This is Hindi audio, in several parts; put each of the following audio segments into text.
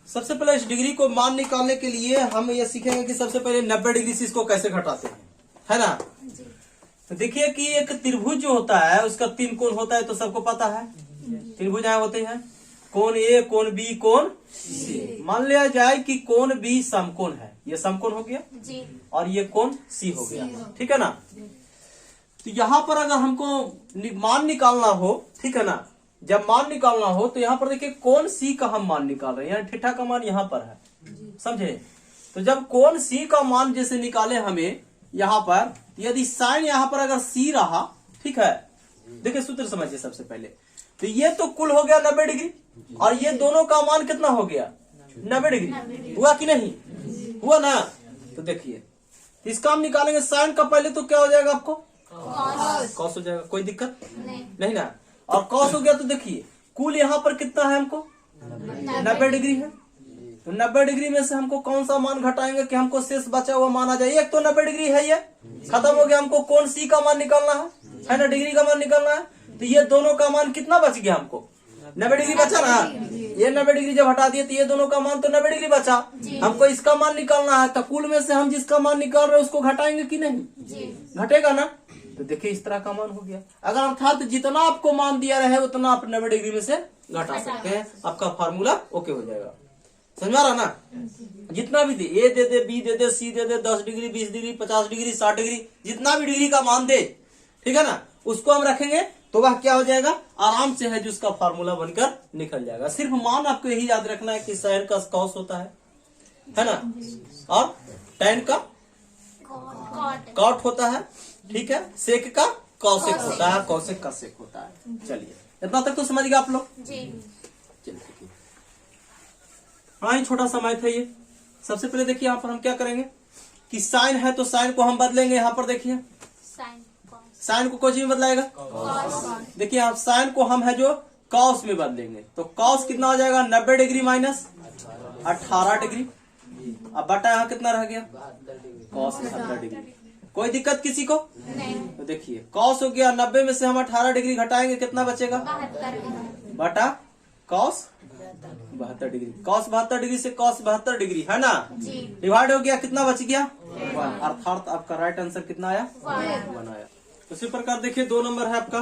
सबसे पहले इस डिग्री को मान निकालने के लिए हम ये सीखेंगे कि सबसे पहले 90 डिग्री से इसको कैसे घटाते हैं, है ना। तो देखिए कि एक त्रिभुज जो होता है उसका 3 कोण होता है, तो सबको पता है त्रिभुज यहाँ होते हैं, कोण ए, कोण बी, कोण सी। मान लिया जाए कि कोण बी समकोण है, ये समकोण हो गया जी, और ये कोण सी हो गया, ठीक है ना। तो यहाँ पर अगर हमको मान निकालना हो, ठीक है ना, जब मान निकालना हो तो यहाँ पर देखिए कोण सी का हम मान निकाल रहे हैं, यानी थीटा का मान यहाँ पर है, समझे। तो जब कोण सी का मान जैसे निकाले हमें यहाँ पर, यदि साइन यहाँ पर अगर सी रहा, ठीक है, देखिए सूत्र समझिए सबसे पहले। तो ये तो कुल हो गया 90 डिग्री, और ये दोनों का मान कितना हो गया 90 डिग्री, हुआ कि नहीं हुआ ना। तो देखिए इसका हम निकालेंगे, साइन का पहले तो क्या हो जाएगा आपको कॉस हो जाएगा, कोई दिक्कत नहीं ना। और कॉस हो गया तो देखिए कुल यहाँ पर कितना है हमको 90 डिग्री है, तो 90 डिग्री में से हमको कौन सा मान घटाएंगे कि हमको शेष बचा हुआ मान आ जाए। एक तो 90 डिग्री है, ये खत्म हो गया, हमको कोण सी का मान निकालना है ना, डिग्री का मान निकालना है। तो ये दोनों का मान कितना बच गया, हमको 90 डिग्री बचा ना। ये 90 डिग्री जब हटा दिए तो ये दोनों का मान तो 90 डिग्री बचा, हमको इसका मान निकालना है। तो कुल में से हम जिसका मान निकाल रहे हैं उसको घटाएंगे कि नहीं, घटेगा ना। तो देखिए इस तरह का मान हो गया। अगर अर्थात जितना आपको मान दिया रहे उतना आप 90 डिग्री में से घटा सकते हैं, आपका फार्मूला ओके हो जाएगा। समझ आ रहा ना, जितना भी दे, ए दे दे, बी दे दे, सी दे दे, 10 डिग्री, 20 डिग्री, 50 डिग्री, 60 डिग्री, जितना भी डिग्री का मान दे, ठीक है ना, उसको हम रखेंगे तो वह क्या हो जाएगा, आराम से है जो उसका फार्मूला बनकर निकल जाएगा। सिर्फ मान आपको यही याद रखना है कि साइन का कॉस होता है ना, और टैन का कॉट होता है, ठीक है, सेक का कॉसेक होता है, कॉसेक का सेक होता है। चलिए इतना तक तो समझ गए आप लोग। चलिए हाँ, छोटा सा मैथ है ये। सबसे पहले देखिए यहाँ पर हम क्या करेंगे कि साइन है तो साइन को हम बदलेंगे। यहाँ पर देखिए साइन को कोई में बदलाएगा, देखिए आप साइन को हम है जो कॉस में बदलेंगे, तो कॉस कितना हो जाएगा 90 डिग्री माइनस 18 डिग्री। अब बटा यहाँ कितना रह गया कॉस 72 डिग्री। कोई दिक्कत किसी को तो देखिए कॉस हो गया 90 में से हम 18 डिग्री घटाएंगे, कितना बचेगा बटा कॉस 72 डिग्री। कॉस 72 डिग्री से कॉस 72 डिग्री है ना, डिवाइड हो गया, कितना बच गया, अर्थात आपका राइट आंसर कितना आया, 1 आया। उसी प्रकार देखिए 2 नंबर है आपका,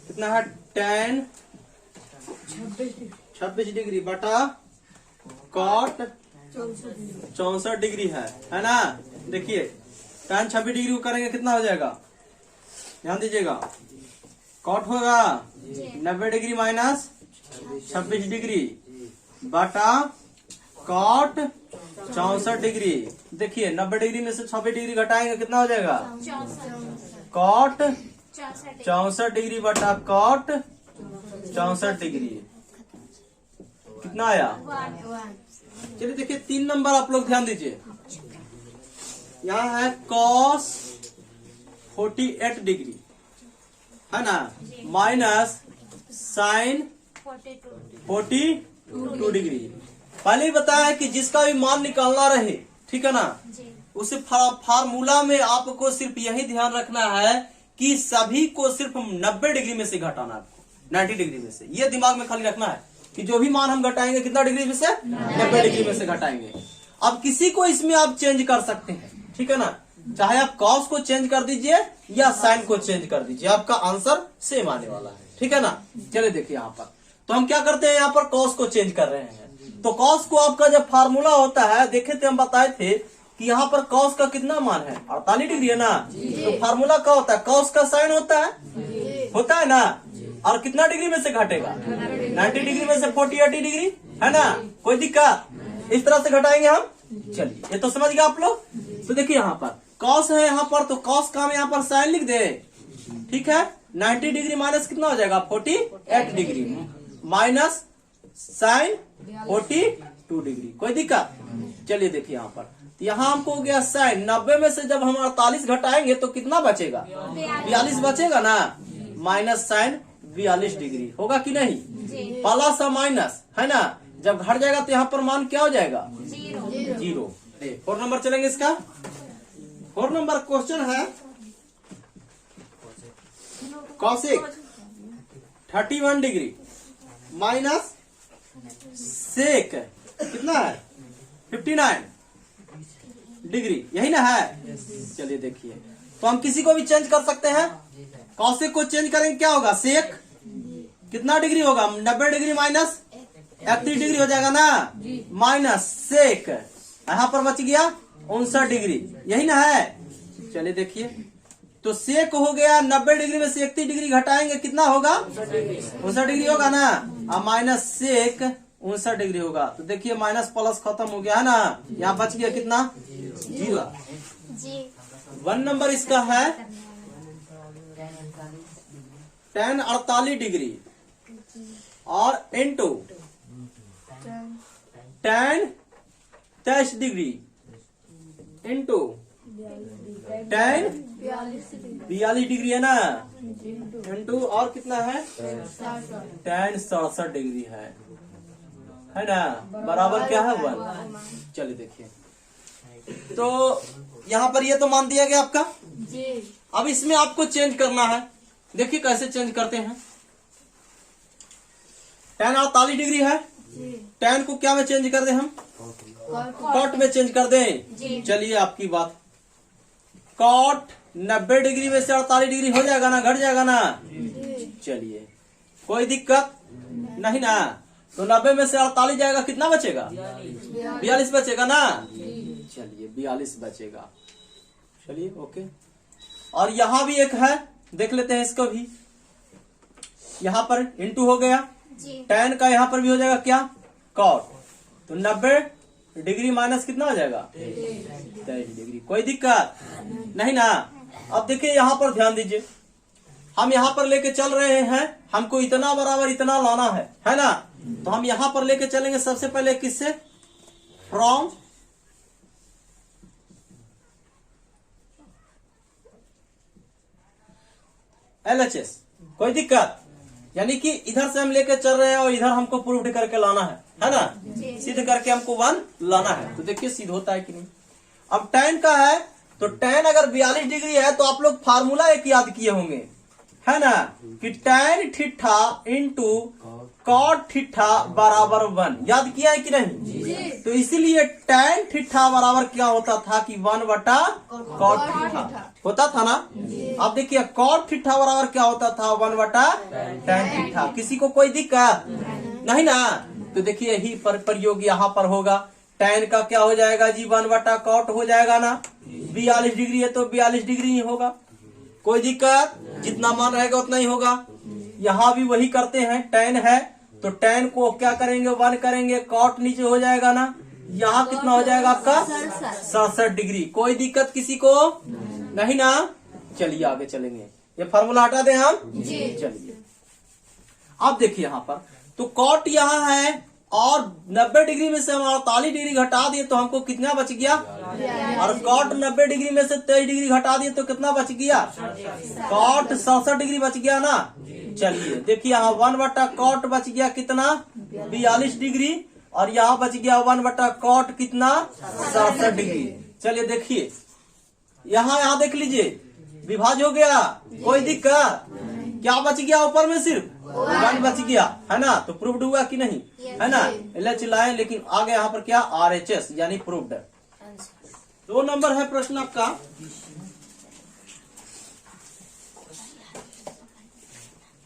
कितना है tan 26 डिग्री बटा कॉट 64 डिग्री है ना। देखिए tan 26 डिग्री को करेंगे कितना हो जाएगा, ध्यान दीजिएगा, कॉट होगा 90 डिग्री माइनस 26 डिग्री बटा कॉट 64 डिग्री। देखिए 90 डिग्री में से 26 डिग्री घटाएंगे कितना हो जाएगा, कॉट 64 डिग्री बटा कॉट 64 डिग्री, कितना आया। चलिए देखिए 3 नंबर आप लोग ध्यान दीजिए, यहाँ है कॉस 48 डिग्री है ना, माइनस साइन 42 डिग्री। पहले ही बताया है कि जिसका भी मान निकालना रहे, ठीक है ना, उसे फार्मूला में आपको सिर्फ यही ध्यान रखना है कि सभी को सिर्फ 90 डिग्री में से घटाना है, आपको 90 डिग्री में से। ये दिमाग में खाली रखना है कि जो भी मान हम घटाएंगे कितना डिग्री में से 90 डिग्री में से घटाएंगे। अब किसी को इसमें आप चेंज कर सकते हैं, ठीक है ना, चाहे आप कॉस को चेंज कर दीजिए या साइन को चेंज कर दीजिए, आपका आंसर सेम आने वाला है, ठीक है ना। चलिए देखिए यहाँ पर तो हम क्या करते हैं, यहाँ पर कॉस को चेंज कर रहे हैं। तो कॉस को आपका जब फार्मूला होता है, देखे थे हम बताए थे कि यहाँ पर कॉस का कितना मान है 48 डिग्री है ना, तो फार्मूला क्या होता है, कॉस का साइन होता है ना, और कितना डिग्री में से घटेगा 90 डिग्री में से 48 डिग्री है ना, कोई दिक्कत, इस तरह से घटाएंगे हम। चलिए ये तो समझ गए आप लोग। तो देखिए यहाँ पर कॉस है, यहाँ पर तो कॉस का हम यहाँ पर साइन लिख दे, ठीक है, 90 डिग्री माइनस कितना हो जाएगा 48 डिग्री माइनस साइन 42 डिग्री, कोई दिक्कत। चलिए देखिए यहाँ पर, यहाँ हमको हो गया साइन 90 में से जब हम 48 घटाएंगे तो कितना बचेगा 42 बचेगा ना, माइनस साइन 42 डिग्री होगा कि नहीं, प्लस और माइनस है ना, जब घट जाएगा तो यहाँ पर मान क्या हो जाएगा 0। 4 नंबर चलेंगे इसका। 4 नंबर क्वेश्चन है कॉसेक 31 डिग्री माइनस सेक कितना है 59 डिग्री, यही ना है। चलिए देखिए, तो हम किसी को भी चेंज कर सकते हैं। कौशिक को चेंज करेंगे क्या होगा, सेक कितना डिग्री होगा, 90 डिग्री माइनस 31 डिग्री हो जाएगा ना, माइनस सेक यहाँ पर बच गया 59 डिग्री, यही ना है। चलिए देखिए, तो सेक हो गया 90 डिग्री में से 31 डिग्री घटाएंगे कितना होगा, 59 डिग्री होगा ना, और माइनस सेक 59 डिग्री होगा। तो देखिए माइनस प्लस खत्म हो गया है ना, यहाँ बच गया कितना 0। 1 नंबर इसका है tan 48 डिग्री और into tan 23 degree into tan 42 degree है ना, इंटू और कितना है tan 67 डिग्री है ना, बराबर क्या है 1। चलिए देखिए, तो यहाँ पर ये तो मान दिया गया आपका जी। अब इसमें आपको चेंज करना है, देखिए कैसे चेंज करते हैं। tan 48 डिग्री है, tan को क्या में चेंज कर दें हम, कॉट में चेंज कर दें। चलिए आपकी बात, कॉट 90 डिग्री में से 48 डिग्री हो जाएगा ना, घट जाएगा ना। चलिए कोई दिक्कत नहीं ना, तो 90 में से 48 जाएगा, कितना बचेगा 42 बचेगा ना। चलिए 42 बचेगा। चलिए ओके, और यहाँ भी एक है, देख लेते हैं इसको भी। यहाँ पर इंटू हो गया, tan का यहाँ पर भी हो जाएगा क्या, कॉट, तो 90 डिग्री माइनस कितना हो जाएगा 23 डिग्री, कोई दिक्कत नहीं ना। अब देखिए यहाँ पर ध्यान दीजिए, हम यहाँ पर लेके चल रहे हैं, हमको इतना बराबर इतना लाना है ना। तो हम यहाँ पर लेके चलेंगे सबसे पहले किससे, फ्रॉम LHS, कोई दिक्कत, यानी कि इधर से हम लेके चल रहे हैं और इधर हमको प्रूफ करके लाना है ना, सिद्ध करके हमको 1 लाना है। तो देखिए सिद्ध होता है कि नहीं। अब tan का है, तो tan अगर 42 डिग्री है तो आप लोग फार्मूला एक याद किए होंगे है ना, कि tan theta into cot theta बराबर 1, याद किया है कि नहीं। तो इसीलिए tan थीटा बराबर क्या होता था कि 1 बटा कॉट थीटा होता था ना। अब देखिए कॉट थीटा बराबर क्या होता था, 1 बटा tan थीटा। किसी को कोई दिक्कत नहीं ना। तो देखिए यही प्रयोग यहाँ पर होगा, tan का क्या हो जाएगा जी, 1 बटा कॉट हो जाएगा ना, 42 डिग्री है तो 42 डिग्री ही होगा, कोई दिक्कत, जितना मान रहेगा उतना ही होगा। यहाँ भी वही करते हैं, tan है तो tan को क्या करेंगे 1 करेंगे, कॉट नीचे हो जाएगा ना, यहाँ कितना हो जाएगा आपका 67 डिग्री, कोई दिक्कत किसी को नहीं ना। चलिए आगे चलेंगे, ये फार्मूला हटा दें हम। चलिए अब देखिए यहाँ पर, तो कॉट यहाँ है और 90 डिग्री में से हम 48 डिग्री घटा दिए तो हमको कितना बच गया, और कॉट 90 डिग्री में से 23 डिग्री घटा दिए तो कितना बच गया, कॉट 67 डिग्री बच गया ना। चलिए देखिए यहाँ 1 बटा कॉट बच गया कितना 42 डिग्री, और यहाँ बच गया 1 बटा कॉट कितना 67 डिग्री। चलिए देखिए यहाँ देख लीजिए, विभाज्य हो गया, कोई दिक्कत, क्या बच गया ऊपर में, सिर्फ 1 बच गया है ना। तो प्रूव्ड हुआ कि नहीं, है ना। LH लाए, लेकिन आगे यहाँ पर क्या RHS यानी प्रूव्ड। 2 नंबर है प्रश्न आपका,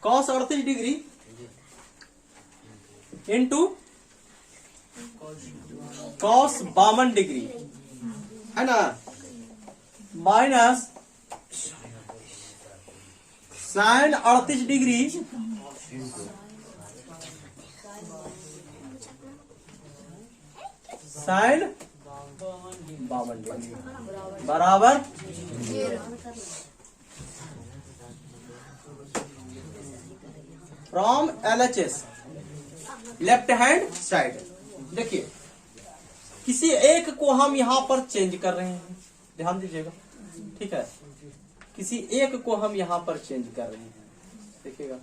cos 38 degree into cos 52 degree है ना, minus sin 38 degree sin 52 degree बराबर from LHS left hand side. देखिए किसी एक को हम यहाँ पर चेंज कर रहे हैं, ध्यान दीजिएगा, ठीक है, किसी एक को हम यहाँ पर चेंज कर रहे हैं। देखिएगा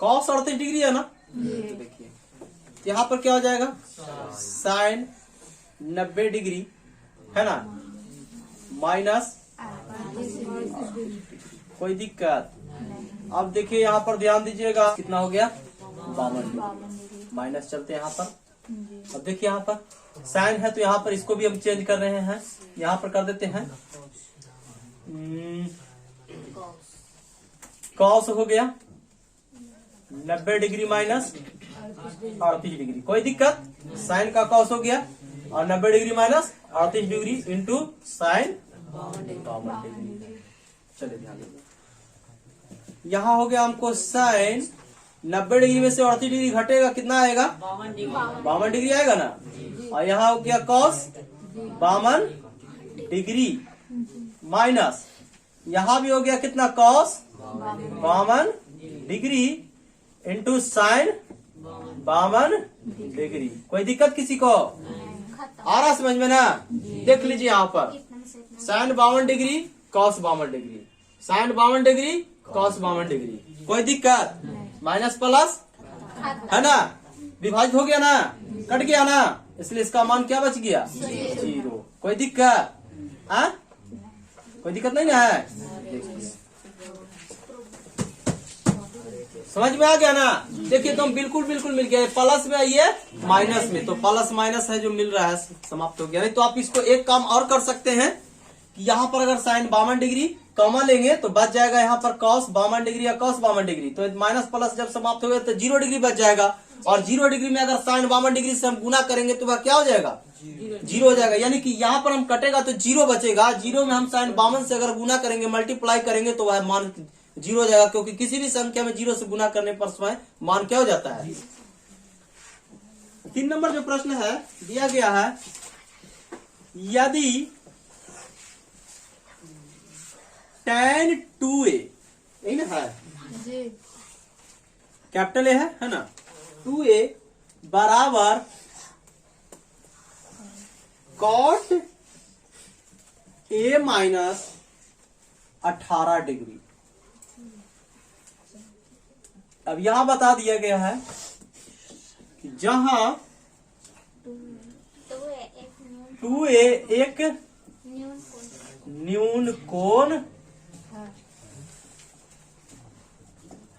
cos 38 डिग्री है ना, तो देखिए यहाँ पर क्या हो जाएगा sin 90 डिग्री है ना, माइनस, कोई दिक्कत। अब देखिए यहाँ पर ध्यान दीजिएगा कितना हो गया 52 डिग्री, माइनस चलते हैं यहाँ पर। अब देखिए यहाँ पर साइन है तो यहाँ पर इसको भी हम चेंज कर रहे हैं, यहाँ पर कर देते हैं कॉस हो गया 90 डिग्री माइनस 38 डिग्री, कोई दिक्कत। साइन का कॉस हो गया और 90 degree minus 38 degree into sine 52 degree. चलिए ध्यान दीजिए, यहाँ हो गया हमको साइन 90 डिग्री में से 38 डिग्री घटेगा कितना आएगा 52 डिग्री आएगा ना, और यहाँ हो गया कॉस 52 डिग्री माइनस यहाँ भी हो गया कितना cos 52 degree into sine 52 degree. कोई दिक्कत किसी को आ रहा समझ में ना? देख लीजिए यहाँ पर sine 52 degree cos 52 degree, sine 52 degree cos 52 degree, कोई दिक्कत। माइनस प्लस है ना, विभाजित हो गया ना, कट गया ना, इसलिए इसका मान क्या बच गया 0। कोई दिक्कत है? कोई दिक्कत नहीं ना है? समझ में आ गया ना? देखिए तो बिल्कुल बिल्कुल मिल गया, प्लस में आइए माइनस में, तो प्लस माइनस है जो मिल रहा है समाप्त हो गया। नहीं तो आप इसको एक काम और कर सकते हैं कि यहाँ पर अगर साइन 52 डिग्री कॉमा लेंगे तो बच जाएगा यहाँ पर कॉस 52 डिग्री या कॉस 52 डिग्री, तो माइनस प्लस जब समाप्त हो गया तो 0 डिग्री बच जाएगा, और 0 डिग्री में अगर साइन 52 डिग्री से हम गुना करेंगे तो वह क्या हो जाएगा 0 हो जाएगा, यानी कि यहाँ पर हम कटेगा तो 0 बचेगा, 0 में हम साइन 52 से अगर गुना करेंगे मल्टीप्लाई करेंगे तो वह मान 0 हो जाएगा, क्योंकि किसी भी संख्या में 0 से गुना करने पर स्वयं मान क्या हो जाता है। 3 नंबर जो प्रश्न है दिया गया है, यदि tan 2a यही ना है, कैपिटल ए है ना, 2a बराबर cot a माइनस 18 डिग्री। अब यहां बता दिया गया है कि जहां 2a एक न्यून कोण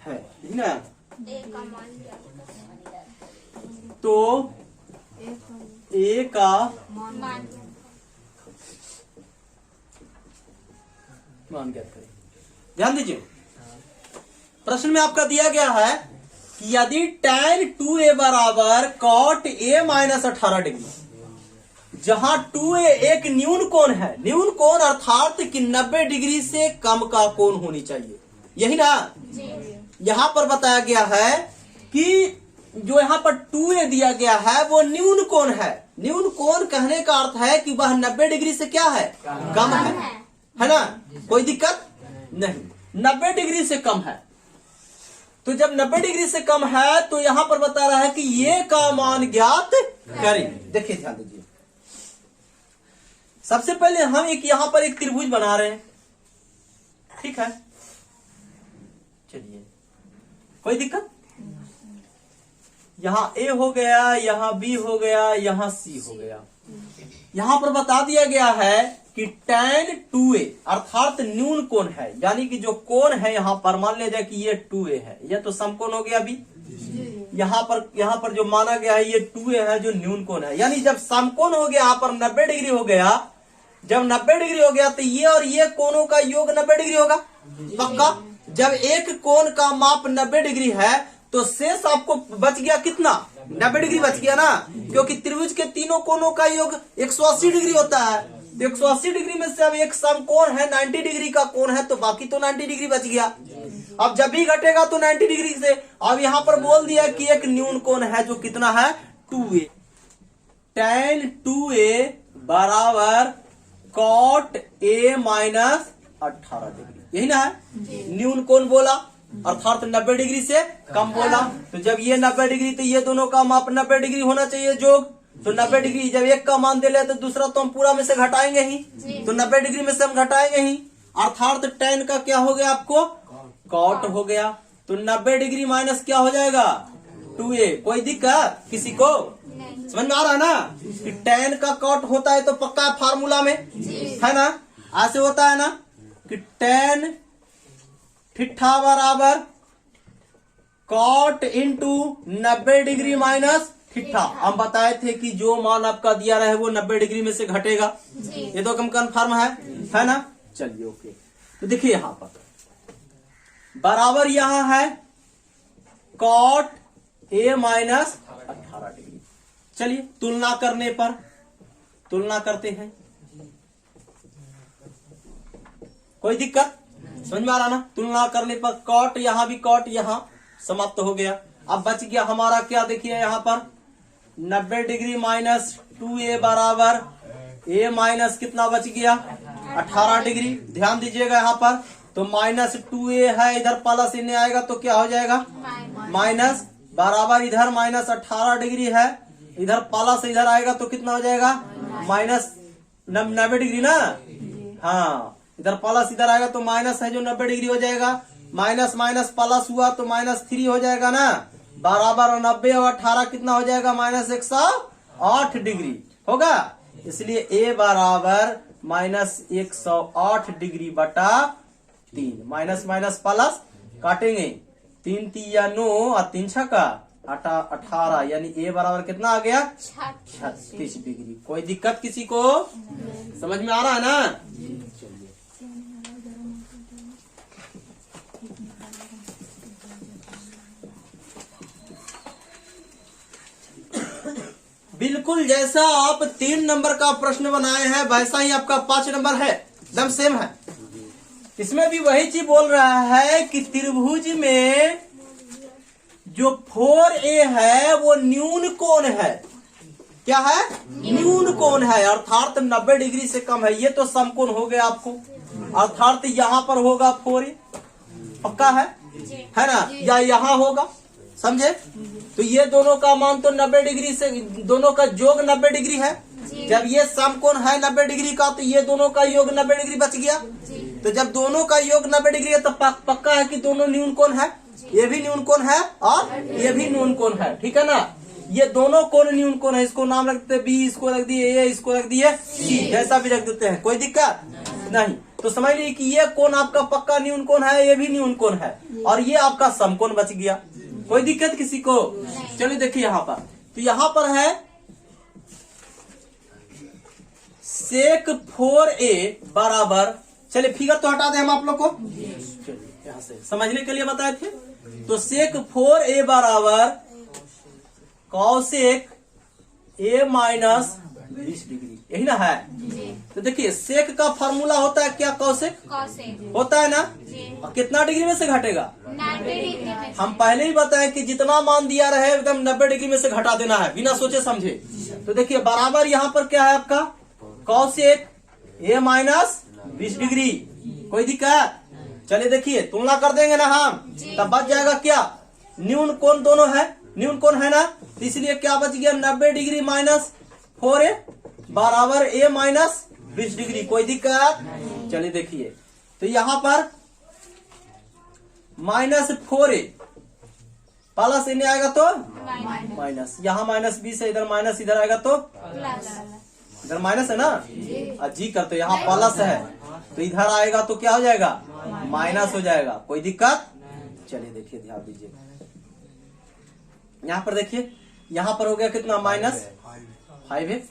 है ना, तो a का मान ज्ञात करें। ध्यान दीजिए, प्रश्न में आपका दिया गया है कि यदि tan 2a बराबर cot a माइनस 18 डिग्री, जहां 2a एक न्यून कोण है, न्यून कोण अर्थात कि 90 डिग्री से कम का कोण होनी चाहिए, यही ना। यहाँ पर बताया गया है कि जो यहाँ पर 2a दिया गया है वो न्यून कोण है। न्यून कोण कहने का अर्थ है कि वह 90 डिग्री से क्या है कम है ना, कोई दिक्कत नहीं, 90 डिग्री से कम है। तो जब 90 डिग्री से कम है तो यहां पर बता रहा है कि ये का मान ज्ञात करें। देखिए ध्यान दीजिए, सबसे पहले हम यहां पर एक त्रिभुज बना रहे हैं, ठीक है, चलिए कोई दिक्कत। यहां ए हो गया, यहां बी हो गया, यहां सी हो गया। यहां पर बता दिया गया है कि tan 2a अर्थात न्यून कोण है, यानी कि जो कोण है यहाँ पर मान लिया जाए कि ये 2a है, यह तो समकोण हो गया अभी। यहाँ पर जो माना गया है ये 2a है जो न्यून कोण है, यानी जब समकोण हो गया यहाँ पर 90 डिग्री हो गया, जब 90 डिग्री हो गया तो ये और ये कोणों का योग 90 डिग्री होगा पक्का। जब एक कोण का माप 90 डिग्री है तो शेष आपको बच गया कितना 90 डिग्री बच गया ना, क्योंकि त्रिभुज के तीनों कोणों का योग 180 डिग्री होता है। तो 180 डिग्री में से अब एक समकोण है 90 डिग्री का कोण है, तो बाकी तो 90 डिग्री बच गया। अब जब भी घटेगा तो 90 डिग्री से। अब यहाँ पर बोल दिया कि एक न्यून कोण है जो कितना है 2a। tan 2a बराबर cot a माइनस 18 डिग्री, यही ना है। न्यून कोण बोला अर्थात 90 डिग्री से कम बोला, तो जब ये 90 डिग्री तो ये दोनों का माप 90 डिग्री होना चाहिए जोग। तो 90 डिग्री जब एक का मान दे ले तो दूसरा तो हम पूरा में से घटाएंगे ही, तो 90 डिग्री में से हम घटाएंगे ही, अर्थात tan का क्या हो गया आपको cot हो गया। तो 90 डिग्री माइनस क्या हो जाएगा 2a। कोई दिक्कत किसी को? समझ में आ रहा है ना कि tan का cot होता है तो पक्का है फार्मूला में, है ना, ऐसे होता है ना कि tan थीटा बराबर cot into 90 degree minus theta. हम बताए थे कि जो मान आपका दिया रहे वो 90 डिग्री में से घटेगा। ये तो कम कन्फर्म है ना। चलिए ओके, तो देखिए यहां पर बराबर यहां है कॉट ए माइनस 18 डिग्री। चलिए तुलना करने पर तुलना करते हैं, कोई दिक्कत समझ में आ रहा ना। तुलना करने पर कॉट यहां भी कॉट यहां समाप्त हो गया। अब बच गया हमारा क्या, देखिए यहां पर 90 डिग्री माइनस 2a बराबर a माइनस कितना बच गया 18 डिग्री। ध्यान दीजिएगा यहाँ पर तो माइनस 2a है, इधर प्लस इन्हें आएगा तो क्या हो जाएगा माइनस, बराबर इधर माइनस 18 डिग्री है, इधर प्लस इधर आएगा तो कितना हो जाएगा माइनस 90 डिग्री ना। हाँ इधर प्लस इधर आएगा तो माइनस है जो 90 डिग्री हो जाएगा, माइनस माइनस प्लस हुआ तो माइनस 3 हो जाएगा ना, बराबर 90 और 18 कितना हो जाएगा माइनस 108 डिग्री होगा। इसलिए a बराबर माइनस 108 डिग्री बटा 3। माइनस माइनस प्लस काटेंगे, 3 तिया 9 और 3 छक्का 18, यानी a बराबर कितना आ गया 36 डिग्री। कोई दिक्कत किसी को समझ में आ रहा है ना। चलिए बिल्कुल जैसा आप 3 नंबर का प्रश्न बनाए हैं वैसा ही आपका 5 नंबर है, एकदम सेम है। इसमें भी वही चीज बोल रहा है कि त्रिभुज में जो 4a है वो न्यून कोण है। क्या है न्यून कोण है, अर्थात 90 डिग्री से कम है। ये तो समकोण हो गया आपको, अर्थात यहाँ पर होगा 4a, पक्का है ना, या यहाँ होगा, समझे। तो ये दोनों का मान तो 90 डिग्री से, दोनों का योग 90 डिग्री है। जब ये समकोण है 90 डिग्री का तो ये दोनों का योग 90 डिग्री बच गया। तो जब दोनों का योग 90 डिग्री है तो पक्का है कि दोनों न्यून कोण है, ये भी न्यून कोण है और ये भी न्यून कोण है, ठीक है ना। ये दोनों कोण न्यून कोण है, इसको नाम रखते हैं बी, इसको रख दिए ए, इसको रख दिए सी, जैसा भी रख देते हैं, कोई दिक्कत नहीं। तो समझ लीजिए कि ये कोण आपका पक्का न्यून कोण है, ये भी न्यून कोण है, और ये आपका समकोण बच गया। कोई दिक्कत किसी को। चलिए देखिए यहाँ पर, तो यहाँ पर है सेक 4a बराबर, चलिए फिगर तो हटा दें हम आप लोग को, चलिए यहाँ से समझने के लिए बताए थे। तो सेक 4a बराबर कॉसेक a माइनस 20 डिग्री, यही ना है। तो देखिए सेक का फॉर्मूला होता है क्या, कॉसेक होता है ना, और कितना डिग्री में से घटेगा 90 डिग्री में। हम पहले ही बताए कि जितना मान दिया रहे एकदम 90 डिग्री में से घटा देना है बिना सोचे समझे। तो देखिए बराबर यहाँ पर क्या है आपका कॉसेक a माइनस 20 डिग्री। कोई दिक्कत, चलिए देखिए तुलना कर देंगे ना हम, तब बच जाएगा क्या न्यून कोण, दोनों है न्यून कोण है ना, तो इसलिए क्या बच गया 90 डिग्री माइनस 4a बराबर a माइनस 20 डिग्री। कोई दिक्कत, चलिए देखिए तो यहाँ पर माइनस 4a प्लस इन्हें आएगा तो माइनस, यहाँ माइनस 20 है, इधर माइनस इधर आएगा तो इधर माइनस है ना, जी करते यहाँ प्लस है तो इधर आएगा तो क्या हो जाएगा माइनस हो जाएगा। कोई दिक्कत, चलिए देखिए ध्यान दीजिए यहाँ पर, देखिए यहाँ पर हो गया कितना माइनस 5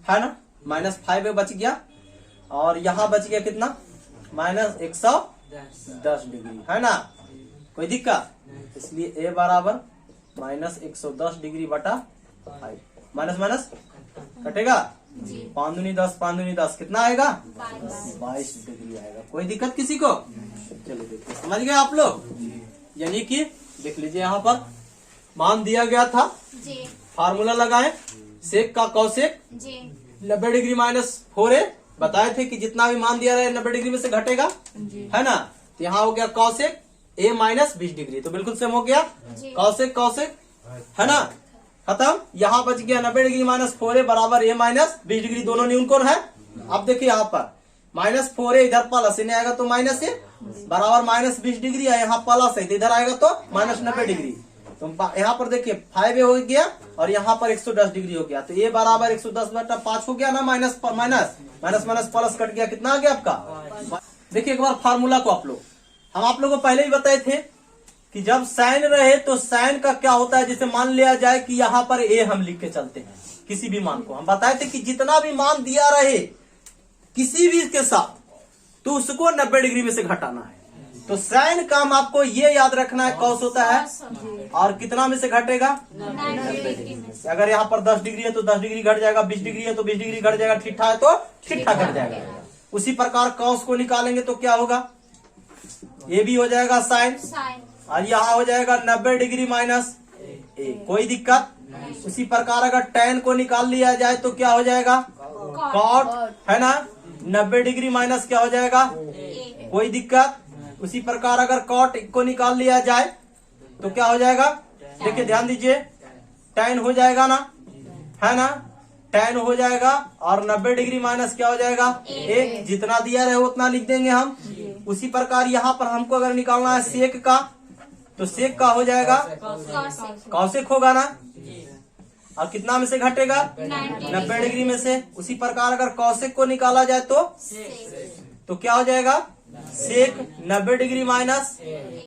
है ना, माइनस 5 बच गया, और यहाँ बच गया कितना माइनस 110 डिग्री है ना। कोई दिक्कत, इसलिए a बराबर माइनस 110 डिग्री बटा 5, माइनस माइनस कटेगा 5 दूनी 10, 5 दूनी 10 कितना आएगा 22 डिग्री आएगा। कोई दिक्कत किसी को। चलिए देखिए समझ गए आप लोग, यानी कि देख लीजिए यहाँ पर मान दिया गया था, फार्मूला लगाएं सेक का कॉसेक 90 डिग्री माइनस 4a, बताए थे कि जितना भी मान दिया रहे 90 डिग्री में से घटेगा, है ना। तो यहाँ हो गया कॉसेक a माइनस 20 डिग्री, तो बिल्कुल सेम हो गया कॉसेक कॉसेक, है ना, खत्म। यहाँ बच गया 90 डिग्री माइनस 4a बराबर a माइनस 20 डिग्री, दोनों न्यून कोण है। अब देखिए यहाँ पर माइनस 4a इधर प्लस इन्हें आएगा तो माइनस a बराबर माइनस 20 डिग्री है, यहाँ प्लस है तो इधर आएगा तो माइनस 90 डिग्री। तो यहाँ पर देखिए 5a हो गया और यहाँ पर 110 डिग्री हो गया, तो a बराबर 110 बटा 5 हो गया ना, minus minus minus minus plus cut गया, कितना आ गया आपका। देखिए एक बार फार्मूला को आप लोग, हम आप लोगों को पहले ही बताए थे कि जब साइन रहे तो साइन का क्या होता है, जैसे मान लिया जाए कि यहाँ पर ए हम लिख के चलते हैं, किसी भी मान को हम बताए थे कि जितना भी मान दिया रहे किसी भी के साथ तो उसको 90 डिग्री में से घटाना है। तो साइन का हम आपको ये याद रखना है कॉस होता है और कितना में से घटेगा 90 डिग्री में से। अगर यहाँ पर 10 डिग्री है तो 10 डिग्री घट जाएगा, 20 डिग्री है तो 20 डिग्री घट जाएगा, ठीठा है तो ठीठा घट जाएगा। उसी प्रकार कॉस को निकालेंगे तो क्या होगा, ये भी हो जाएगा साइन और यहाँ हो जाएगा 90 डिग्री माइनस ए, कोई दिक्कत। उसी प्रकार अगर tan को निकाल लिया जाए तो क्या हो जाएगा कॉट, है ना, 90 डिग्री माइनस क्या हो जाएगा कोई दिक्कत। उसी प्रकार अगर कॉट को निकाल लिया जाए तो क्या हो जाएगा, देखिए ध्यान दीजिए, tan हो जाएगा ना, है ना, tan हो जाएगा और 90 डिग्री माइनस क्या हो जाएगा ए, जितना दिया रहे उतना लिख देंगे हम। उसी प्रकार यहाँ पर हमको अगर निकालना है सेक का तो सेक का हो जाएगा कौशिक होगा ना, और कितना में से घटेगा 90 डिग्री में से। उसी प्रकार अगर कौशिक को निकाला जाए तो क्या हो जाएगा सेक 90 डिग्री माइनस